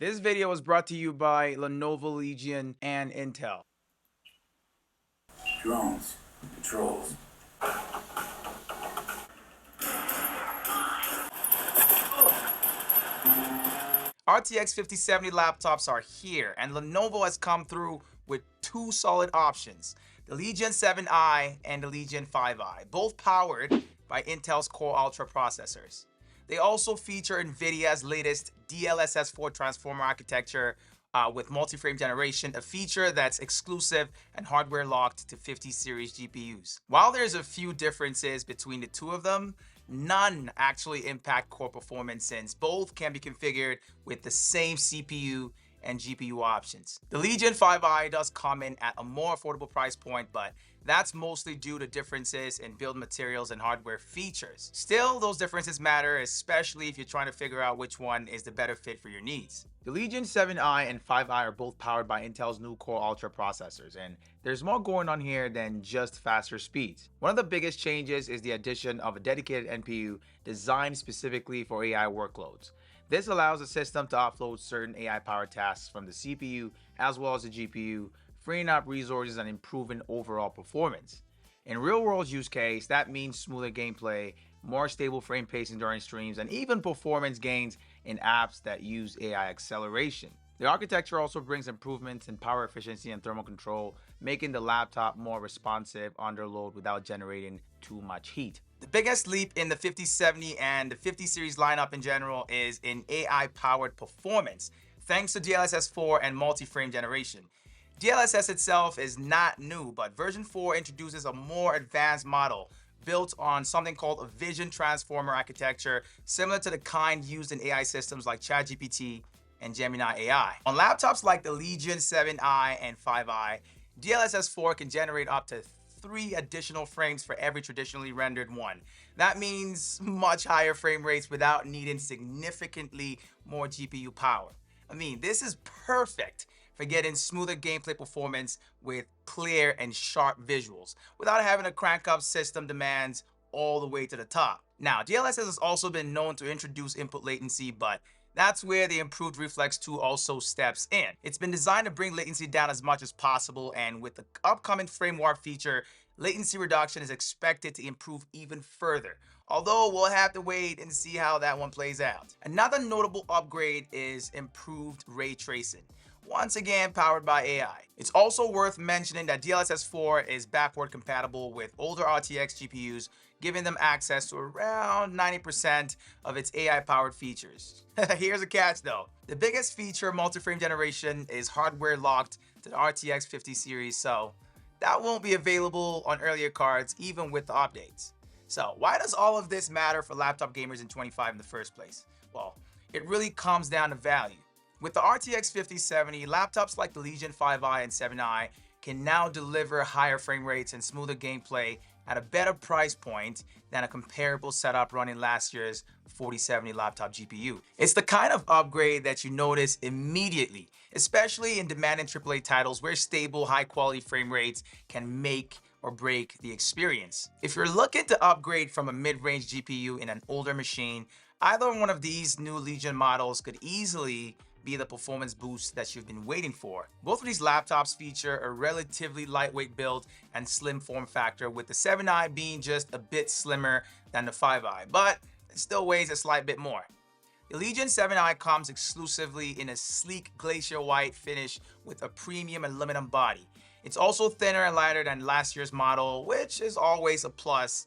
This video was brought to you by Lenovo Legion and Intel. Drones, patrols. RTX 5070 laptops are here, and Lenovo has come through with two solid options: the Legion 7i and the Legion 5i, both powered by Intel's Core Ultra processors. They also feature NVIDIA's latest DLSS 4 transformer architecture with multi-frame generation, a feature that's exclusive and hardware locked to 50 series GPUs. While there's a few differences between the two of them, none actually impact core performance since both can be configured with the same CPU and GPU options. The Legion 5i does come in at a more affordable price point, but that's mostly due to differences in build materials and hardware features. Still, those differences matter, especially if you're trying to figure out which one is the better fit for your needs. The Legion 7i and 5i are both powered by Intel's new Core Ultra processors, and there's more going on here than just faster speeds. One of the biggest changes is the addition of a dedicated NPU designed specifically for AI workloads. This allows the system to offload certain AI-powered tasks from the CPU as well as the GPU, freeing up resources and improving overall performance. In real-world use case, that means smoother gameplay, more stable frame pacing during streams, and even performance gains in apps that use AI acceleration. The architecture also brings improvements in power efficiency and thermal control, making the laptop more responsive under load without generating too much heat. The biggest leap in the 5070 and the 50 series lineup in general is in AI-powered performance, thanks to DLSS 4 and multi-frame generation. DLSS itself is not new, but version 4 introduces a more advanced model built on something called a vision transformer architecture, similar to the kind used in AI systems like ChatGPT and Gemini AI. On laptops like the Legion 7i and 5i, DLSS 4 can generate up to 3 additional frames for every traditionally rendered one. That means much higher frame rates without needing significantly more GPU power. This is perfect for getting smoother gameplay performance with clear and sharp visuals without having to crank up system demands all the way to the top. Now, DLSS has also been known to introduce input latency, but that's where the improved Reflex 2 also steps in. It's been designed to bring latency down as much as possible, and with the upcoming frame warp feature, latency reduction is expected to improve even further. Although we'll have to wait and see how that one plays out. Another notable upgrade is improved ray tracing, once again powered by AI. It's also worth mentioning that DLSS 4 is backward compatible with older RTX GPUs, giving them access to around 90% of its AI-powered features. Here's a catch though. The biggest feature, multi-frame generation, is hardware locked to the RTX 50 series, so that won't be available on earlier cards even with the updates. So why does all of this matter for laptop gamers in 25 in the first place? Well, it really comes down to value. With the RTX 5070, laptops like the Legion 5i and 7i can now deliver higher frame rates and smoother gameplay at a better price point than a comparable setup running last year's 4070 laptop GPU. It's the kind of upgrade that you notice immediately, especially in demanding AAA titles where stable, high-quality frame rates can make or break the experience. If you're looking to upgrade from a mid-range GPU in an older machine, either one of these new Legion models could easily be the performance boost that you've been waiting for. Both of these laptops feature a relatively lightweight build and slim form factor, with the 7i being just a bit slimmer than the 5i, but it still weighs a slight bit more. The Legion 7i comes exclusively in a sleek glacier white finish with a premium aluminum body. It's also thinner and lighter than last year's model, which is always a plus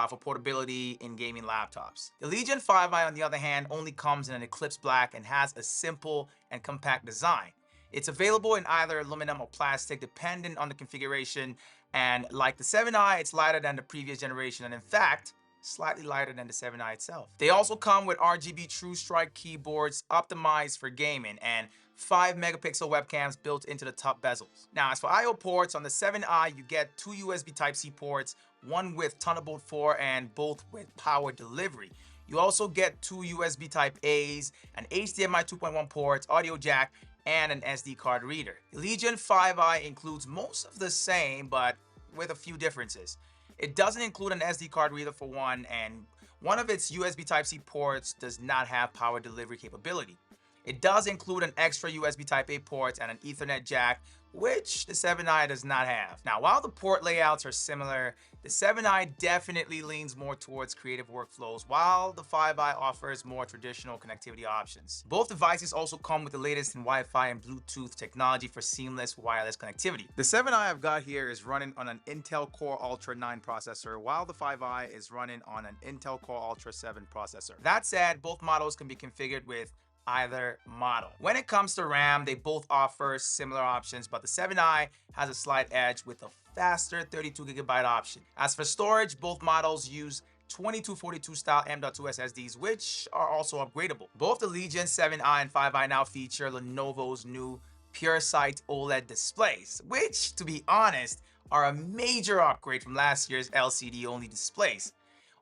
for portability in gaming laptops. The Legion 5i, on the other hand, only comes in an Eclipse Black and has a simple and compact design. It's available in either aluminum or plastic depending on the configuration, and like the 7i, it's lighter than the previous generation, and in fact, slightly lighter than the 7i itself. They also come with RGB True Strike keyboards optimized for gaming and 5 megapixel webcams built into the top bezels. Now, as for I/O ports, on the 7i, you get 2 USB Type-C ports, one with Thunderbolt 4 and both with power delivery. You also get 2 USB Type-A's, an HDMI 2.1 ports, audio jack, and an SD card reader. The Legion 5i includes most of the same, but with a few differences. It doesn't include an SD card reader for one, and one of its USB Type-C ports does not have power delivery capability. It does include an extra USB Type-A port and an Ethernet jack, which the 7i does not have. Now, while the port layouts are similar, the 7i definitely leans more towards creative workflows, while the 5i offers more traditional connectivity options. Both devices also come with the latest in Wi-Fi and Bluetooth technology for seamless wireless connectivity. The 7i I've got here is running on an Intel Core Ultra 9 processor, while the 5i is running on an Intel Core Ultra 7 processor. That said, both models can be configured with either model. When it comes to RAM, they both offer similar options, but the 7i has a slight edge with a faster 32GB option. As for storage, both models use 2242 style M.2 SSDs, which are also upgradable. Both the Legion 7i and 5i now feature Lenovo's new PureSight OLED displays, which, to be honest, are a major upgrade from last year's LCD-only displays.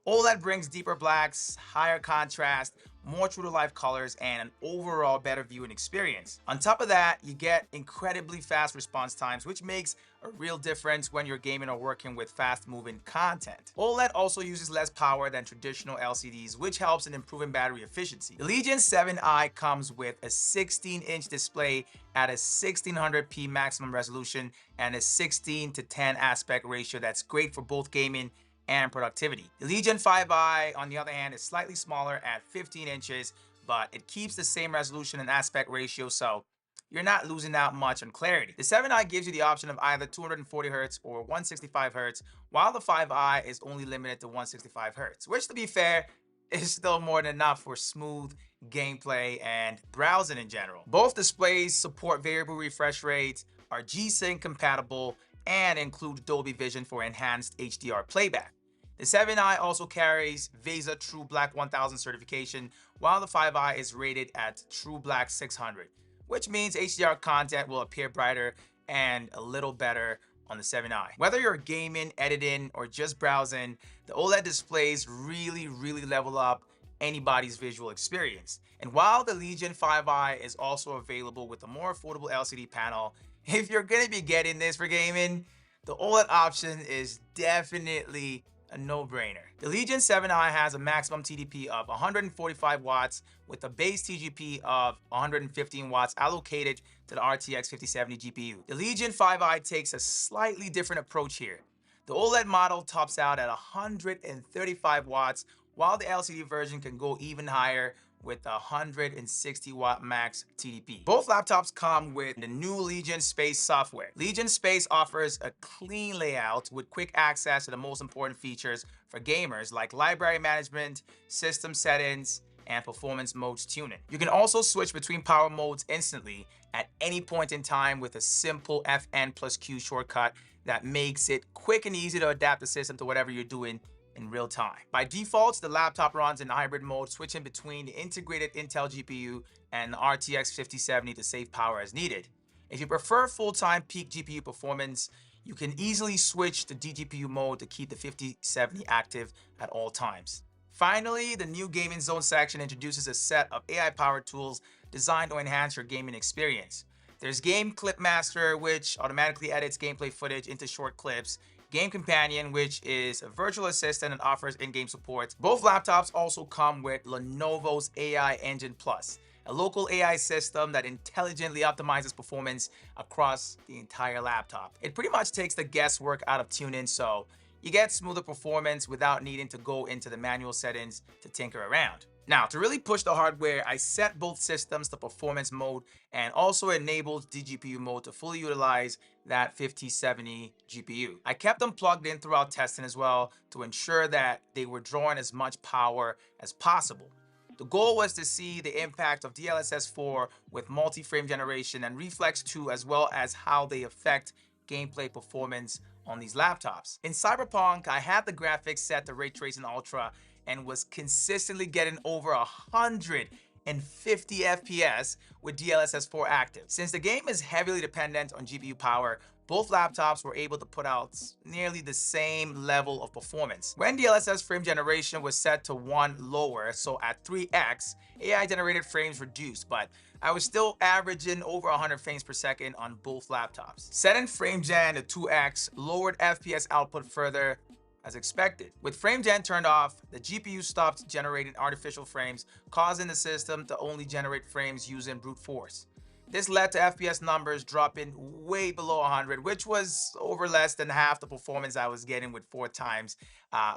OLED brings deeper blacks, higher contrast, more true-to-life colors, and an overall better viewing experience. On top of that, you get incredibly fast response times, which makes a real difference when you're gaming or working with fast-moving content. OLED also uses less power than traditional LCDs, which helps in improving battery efficiency. The Legion 7i comes with a 16-inch display at a 1600p maximum resolution and a 16:10 aspect ratio that's great for both gaming and productivity. The Legion 5i, on the other hand, is slightly smaller at 15 inches, but it keeps the same resolution and aspect ratio, so you're not losing out much on clarity. The 7i gives you the option of either 240Hz or 165Hz, while the 5i is only limited to 165Hz, which, to be fair, is still more than enough for smooth gameplay and browsing in general. Both displays support variable refresh rates, are G-Sync compatible, and include Dolby Vision for enhanced HDR playback. The 7i also carries VESA True Black 1000 certification, while the 5i is rated at True Black 600, which means HDR content will appear brighter and a little better on the 7i. Whether you're gaming, editing, or just browsing, the OLED displays really level up anybody's visual experience. And while the Legion 5i is also available with a more affordable LCD panel, if you're going to be getting this for gaming, the OLED option is definitely a no-brainer. The Legion 7i has a maximum TDP of 145 watts with a base TGP of 115 watts allocated to the RTX 5070 GPU. The Legion 5i takes a slightly different approach here. The OLED model tops out at 135 watts, while the LCD version can go even higher with a 160 watt max TDP. Both laptops come with the new Legion Space software. Legion Space offers a clean layout with quick access to the most important features for gamers like library management, system settings, and performance modes tuning. You can also switch between power modes instantly at any point in time with a simple FN+Q shortcut that makes it quick and easy to adapt the system to whatever you're doing in real time. By default, the laptop runs in hybrid mode, switching between the integrated Intel GPU and the RTX 5070 to save power as needed. If you prefer full-time peak GPU performance, you can easily switch to DGPU mode to keep the 5070 active at all times. Finally, the new Gaming Zone section introduces a set of AI-powered tools designed to enhance your gaming experience. There's Game Clip Master, which automatically edits gameplay footage into short clips, Game Companion, which is a virtual assistant and offers in-game support. Both laptops also come with Lenovo's AI Engine Plus, a local AI system that intelligently optimizes performance across the entire laptop. It pretty much takes the guesswork out of tuning, so you get smoother performance without needing to go into the manual settings to tinker around. Now, to really push the hardware, I set both systems to performance mode and also enabled DGPU mode to fully utilize that 5070 GPU. I kept them plugged in throughout testing as well to ensure that they were drawing as much power as possible. The goal was to see the impact of DLSS 4 with multi-frame generation and Reflex 2, as well as how they affect gameplay performance on these laptops. In Cyberpunk, I had the graphics set to Ray Tracing Ultra and was consistently getting over 150 FPS with DLSS 4 active. Since the game is heavily dependent on GPU power, both laptops were able to put out nearly the same level of performance. When DLSS frame generation was set to 1 lower, so at 3x, AI generated frames reduced, but I was still averaging over 100 frames per second on both laptops. Setting frame gen to 2x lowered FPS output further, as expected. With frame gen turned off, the GPU stopped generating artificial frames, causing the system to only generate frames using brute force. This led to FPS numbers dropping way below 100, which was over less than half the performance I was getting with 4 times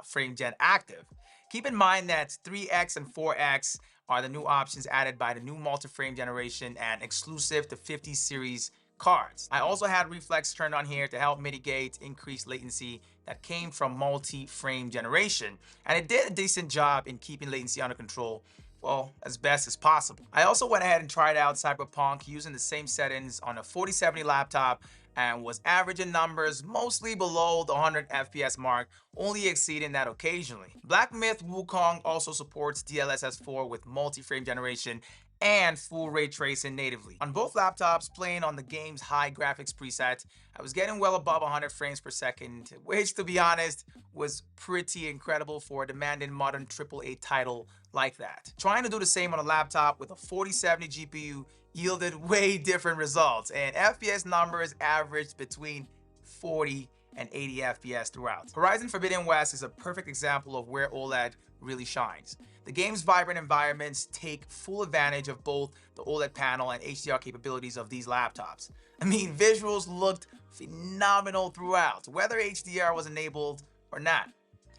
frame gen active. Keep in mind that 3x and 4x are the new options added by the new multi-frame generation and exclusive to 50 series cards. I also had reflex turned on here to help mitigate increased latency that came from multi-frame generation, and it did a decent job in keeping latency under control, well, as best as possible. I also went ahead and tried out Cyberpunk using the same settings on a 4070 laptop and was averaging numbers mostly below the 100 FPS mark, only exceeding that occasionally. Black Myth Wukong also supports DLSS 4 with multi-frame generation and full ray tracing natively. On both laptops playing on the game's high graphics preset, I was getting well above 100 frames per second, which to be honest was pretty incredible for a demanding modern AAA title like that. Trying to do the same on a laptop with a 4070 GPU yielded way different results, and FPS numbers averaged between 40 and 80 FPS throughout. Horizon Forbidden West is a perfect example of where OLED really shines. The game's vibrant environments take full advantage of both the OLED panel and HDR capabilities of these laptops. I mean, visuals looked phenomenal throughout, whether HDR was enabled or not.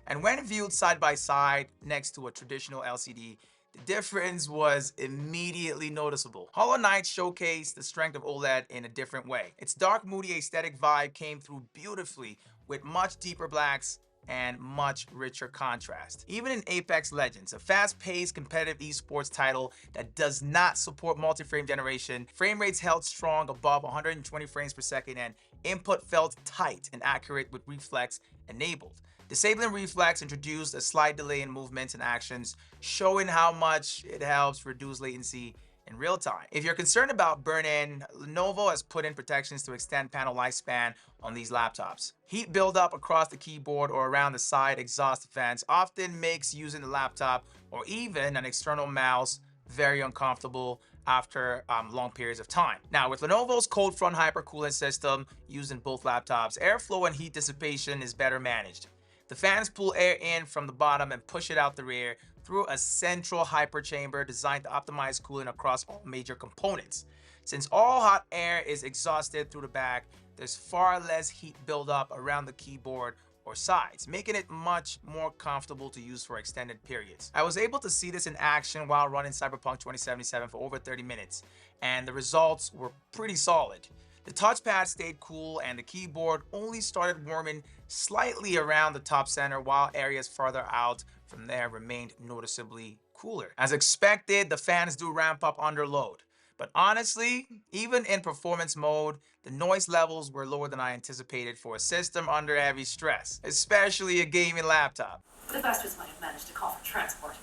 And when viewed side by side next to a traditional LCD, the difference was immediately noticeable. Hollow Knight showcased the strength of OLED in a different way. Its dark, moody aesthetic vibe came through beautifully with much deeper blacks and much richer contrast. Even in Apex Legends, a fast-paced competitive esports title that does not support multi-frame generation, frame rates held strong above 120 frames per second and input felt tight and accurate with reflex enabled. Disabling reflex introduced a slight delay in movements and actions, showing how much it helps reduce latency in real time. If you're concerned about burn-in, Lenovo has put in protections to extend panel lifespan on these laptops. Heat buildup across the keyboard or around the side exhaust fans often makes using the laptop or even an external mouse very uncomfortable after long periods of time. Now, with Lenovo's cold front hypercooling system used in both laptops, airflow and heat dissipation is better managed. The fans pull air in from the bottom and push it out the rear through a central hyper chamber designed to optimize cooling across all major components. Since all hot air is exhausted through the back, there's far less heat buildup around the keyboard or sides, making it much more comfortable to use for extended periods. I was able to see this in action while running Cyberpunk 2077 for over 30 minutes, and the results were pretty solid. The touchpad stayed cool and the keyboard only started warming slightly around the top center, while areas farther out from there remained noticeably cooler. As expected, the fans do ramp up under load. But honestly, even in performance mode, the noise levels were lower than I anticipated for a system under heavy stress, especially a gaming laptop. The bastards might have managed to call for transport.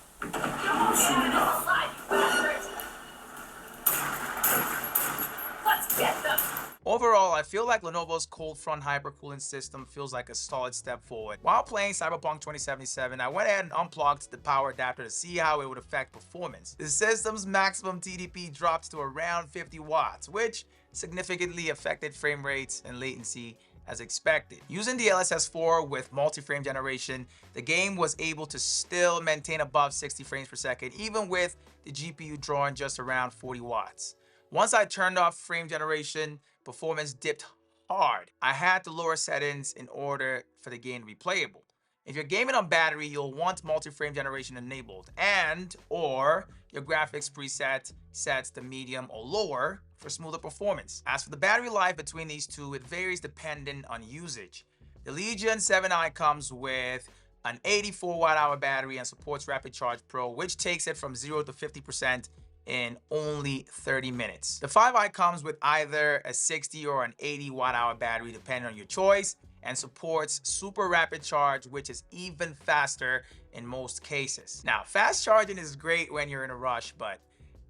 Let's get them! Overall, I feel like Lenovo's cold front hypercooling system feels like a solid step forward. While playing Cyberpunk 2077, I went ahead and unplugged the power adapter to see how it would affect performance. The system's maximum TDP dropped to around 50 watts, which significantly affected frame rates and latency as expected. Using DLSS 4 with multi-frame generation, the game was able to still maintain above 60 frames per second, even with the GPU drawing just around 40 watts. Once I turned off frame generation, performance dipped hard. I had to lower settings in order for the game to be playable. If you're gaming on battery, you'll want multi-frame generation enabled, and or your graphics preset sets to medium or lower for smoother performance. As for the battery life between these two, it varies depending on usage. The Legion 7i comes with an 84 watt-hour battery and supports Rapid Charge Pro, which takes it from 0 to 50% in only 30 minutes. The 5i comes with either a 60 or an 80 watt-hour battery depending on your choice, and supports super rapid charge, which is even faster in most cases. Now, fast charging is great when you're in a rush, but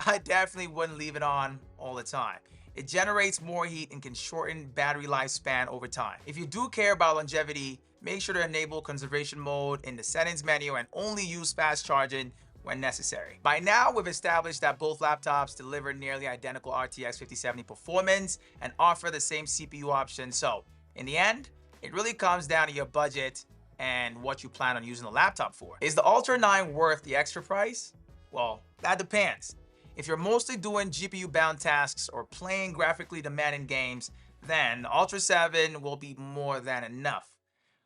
I definitely wouldn't leave it on all the time. It generates more heat and can shorten battery lifespan over time. If you do care about longevity, make sure to enable conservation mode in the settings menu and only use fast charging when necessary. By now, we've established that both laptops deliver nearly identical RTX 5070 performance and offer the same CPU options. So in the end, it really comes down to your budget and what you plan on using the laptop for. Is the Ultra 9 worth the extra price? Well, that depends. If you're mostly doing GPU-bound tasks or playing graphically demanding games, then the Ultra 7 will be more than enough.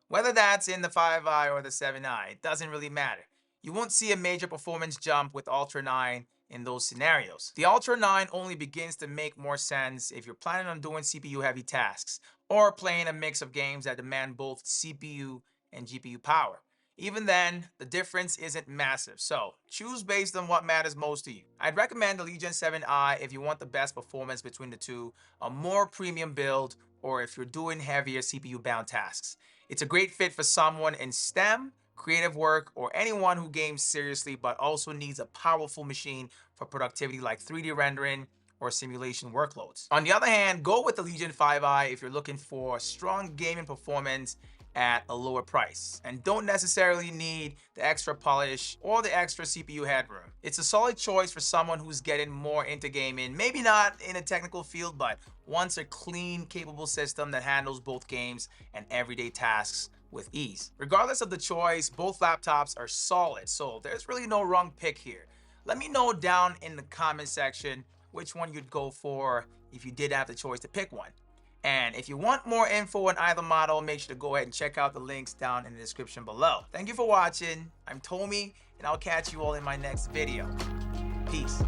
Whether that's in the 5i or the 7i, it doesn't really matter. You won't see a major performance jump with Ultra 9 in those scenarios. The Ultra 9 only begins to make more sense if you're planning on doing CPU-heavy tasks or playing a mix of games that demand both CPU and GPU power. Even then, the difference isn't massive, so choose based on what matters most to you. I'd recommend the Legion 7i if you want the best performance between the two, a more premium build, or if you're doing heavier CPU-bound tasks. It's a great fit for someone in STEM, creative work, or anyone who games seriously but also needs a powerful machine for productivity like 3D rendering or simulation workloads. On the other hand, go with the Legion 5i if you're looking for strong gaming performance at a lower price and don't necessarily need the extra polish or the extra CPU headroom. It's a solid choice for someone who's getting more into gaming, maybe not in a technical field, but wants a clean, capable system that handles both games and everyday tasks with ease. Regardless of the choice, both laptops are solid, so there's really no wrong pick here. Let me know down in the comment section which one you'd go for if you did have the choice to pick one. And if you want more info on either model, make sure to go ahead and check out the links down in the description below. Thank you for watching. I'm Tommy, and I'll catch you all in my next video. Peace.